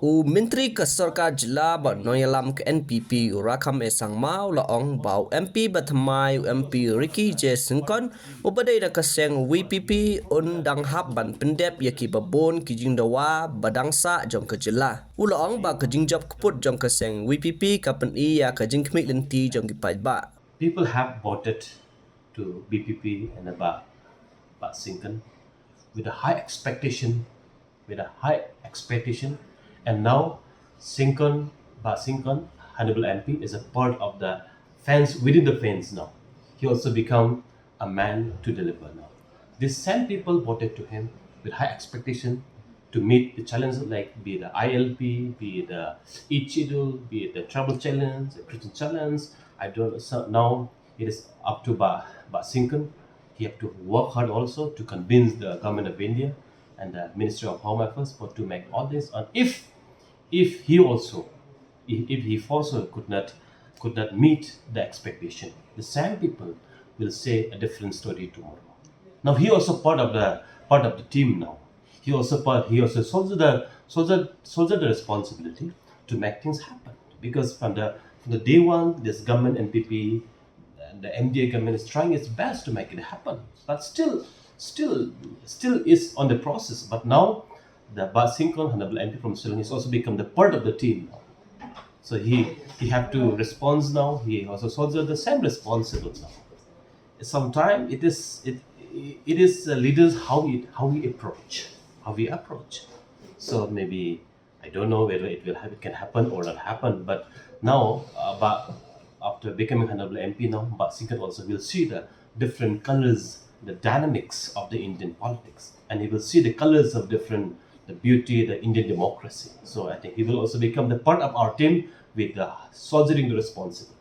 Menteri ke Sarkar Jila ba Noyalam ke NPP Rakkam esang mau laong bau MP Batmai MP Ricky J Singkon ubadai da kaseng VPP undang hab ban Pyndep yaki babon kijing dawa badangsa jong ke Jila. Ulaong ba kajing job keput jong kaseng VPP kapen iya kajing kemik lenti jong kipai ba. People have voted to BPP and about Singkon with a high expectation, and now Singkon, Honorable MP, is a part of the fans within the fans now. He also become a man to deliver now. These same people voted to him with high expectation to meet the challenges like be it the ILP, be it the Ichidul, be it the travel challenge, the Christian challenge. I don't know. So now it is up to Singkon. He have to work hard also to convince the government of India and the Ministry of Home Affairs for to make all this. And if he also could not meet the expectation, the same people will say a different story tomorrow. Now he also part of the team now. He also shoulder the responsibility to make things happen, because from the day one, this government NPP and the MDA government is trying its best to make it happen, but still is on the process. But now the Basinkon Honorable MP from Shillong has also become the part of the team now. So he have to respond now. He also shoulder the same responsibility now. Sometimes it is leaders how we approach. So maybe I don't know whether it can happen or not happen. But now, but after becoming honorable MP now, but Singh also will see the different colors, the dynamics of the Indian politics, and he will see the colors of the beauty, the Indian democracy. So I think he will also become the part of our team with soldiering the responsibility.